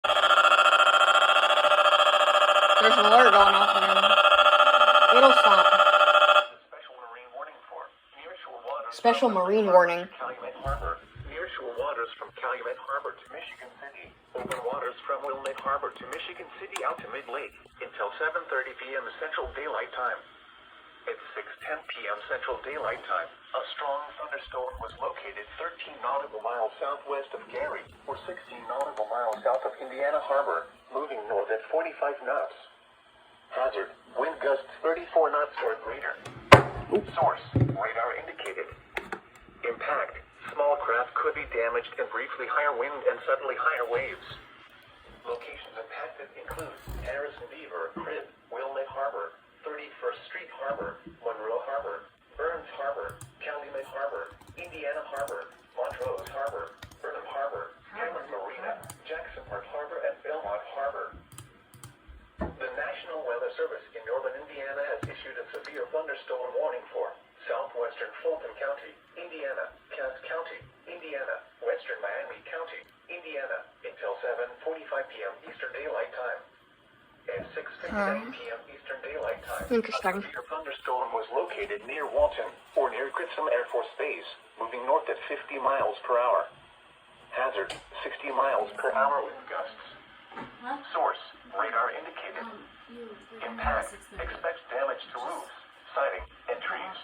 There's an alert going off again. It'll stop. Special marine warning for nearshore waters. Special marine warning. Calumet Harbor. Nearshore waters from Calumet Harbor to Michigan City. Open waters from Wilmette Harbor to Michigan City out to Mid-Lake until 7:30 p.m. Central Daylight Time. At 6:10 p.m. Central Daylight Time, a strong thunderstorm was located 13 nautical miles southwest of Gary, or 16 nautical miles south of Indiana Harbor, moving north at 45 knots. Hazard, wind gusts 34 knots or greater. Source, radar indicated. Impact, small craft could be damaged and briefly higher wind and suddenly higher waves. Locations impacted include Harrison Beaver, Crib, Wilmette Harbor, 31st Street Harbor, Monroe Harbor, Burns Harbor, Calumet Harbor, Indiana Harbor, Montrose Harbor, Burnham Harbor, Cameron Marina, Jackson Park Harbor, and Belmont Harbor. The National Weather Service in northern Indiana has issued a severe thunderstorm warning for southwestern Fulton County, Indiana, Cass County, Indiana, western Miami County, Indiana, until 7:45 p.m. Eastern Daylight Time. At 6:59 p.m. Eastern Daylight Time, Interesting. a severe thunderstorm was located near Walton, or near Grissom Air Force Base, moving north at 50 miles per hour. Hazard, 60 miles per hour wind gusts. Source, radar indicated. Impact, expects damage to roofs, siding, and trees.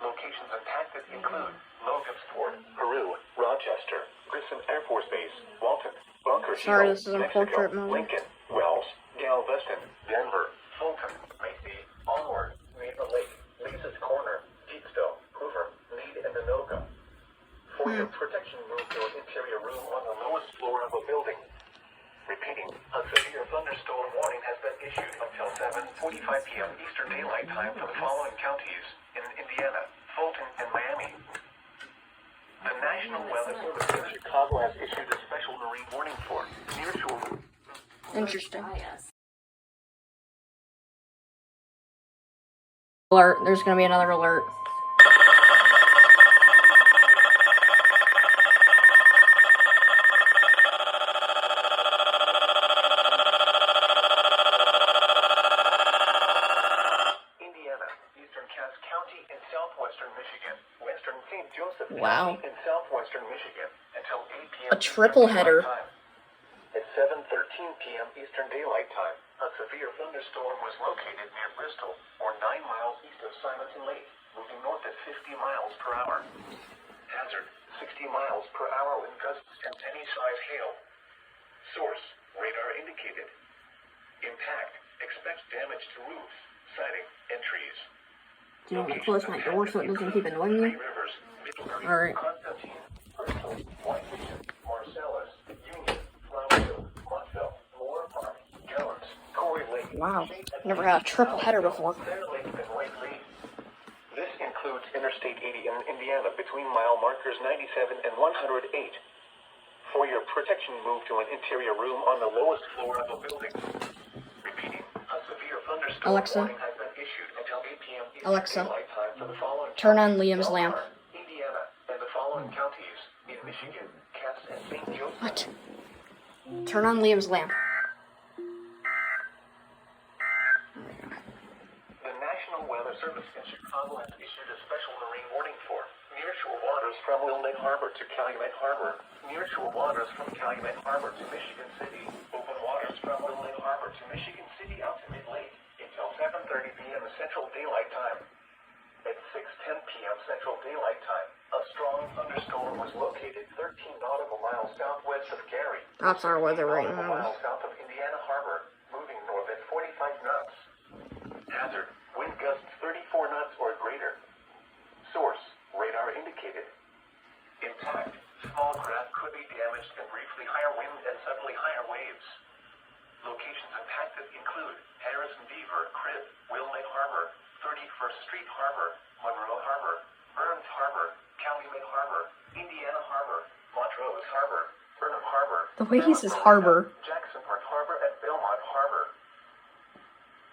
Locations impacted include Logansport, Peru, Rochester, Grissom Air Force Base, Walton, Bunker Sorry, Hill, this is a Mexico, portrait movie. Lincoln, Wells, Galveston, Denver, Fulton, Macy, Onward, Maple Lake, Lisa's Corner, Deepstone, Hoover, Meade, and Anoka. For your protection, move to an interior room on the lowest floor of a building. Repeating, a severe thunderstorm warning has been issued until 7:45 p.m. Eastern Daylight Time for the following counties in Indiana, Fulton, and Miami. The National Weather Service in Chicago has issued a special marine warning for nearshore. Interesting. Alert. There's gonna be another alert. Indiana, eastern Cass County, and southwestern Michigan, western St. Joseph Wow. County, and southwestern Michigan until 8 p.m. A triple header. Time. At 7:13 p.m. Eastern Daylight Time, a severe thunderstorm was located near Bristol, or 9 miles east of Simonton Lake, moving north at 50 miles per hour. Hazard, 60 miles per hour wind gusts and any-size hail. Source, radar indicated. Impact, expects damage to roofs, siding, and trees. Do you want me to close my door so it doesn't keep annoying me? Rivers, Middlebury, Alright. Constantine, Bristol, Whitefield, Marcellus, Union, Flowerfield, Montville, Moore Park, Jones, Corey Lake. Wow. Never had a triple header before. Fair Lake, and White Lake. This includes Interstate 80 in Indiana between mile markers 97 and 108. For your protection, move to an interior room on the lowest floor of a building. Repeating, a severe thunderstorm Alexa. warning has been issued until 8 p.m. Eastern Alexa. Daylight Time for the following Turn on counties: Liam's lamp. Delaware, Indiana, and the following counties in Michigan, Cass, and St. Joseph. What? Turn on Liam's lamp. The National Weather Service in Chicago has issued a special marine warning for nearshore waters from Wilmette Harbor to Calumet Harbor, nearshore waters from Calumet Harbor to Michigan City, open waters from Wilmette Harbor to Michigan City out to Mid-Lake until 7:30 p.m. Central Daylight Time. At 6:10 p.m. Central Daylight Time, a strong thunderstorm was located 13 nautical miles southwest of Gary. That's our weather right nautical now. miles south of Indiana Harbor, moving north at 45 knots. Hazard, wind gusts 34 knots or greater. Source, radar indicated. Impact, small craft could be damaged and briefly higher wind and suddenly higher waves. Locations impacted include Harrison Beaver, Crib, Wilmette Harbor, 31st Street Harbor, Monroe Harbor, Burns Harbor, Calumet Harbor, Indiana Harbor, Montrose Harbor, Burnham Harbor, The way he says harbor. Jackson Park Harbor, and Belmont Harbor.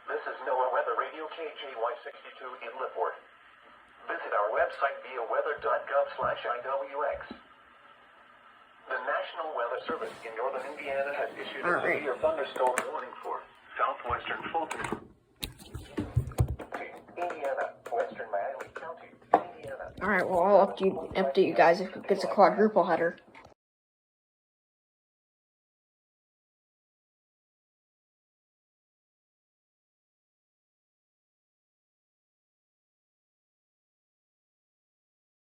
This is NOAA Weather Radio KJY62 in Lipport. Visit our website via weather.gov/IWX. The National Weather Service in northern Indiana has issued All a right. severe thunderstorm warning for southwestern Fulton, Indiana, western Miami County, Indiana. Alright, well, I'll update you guys if it gets a quadruple header.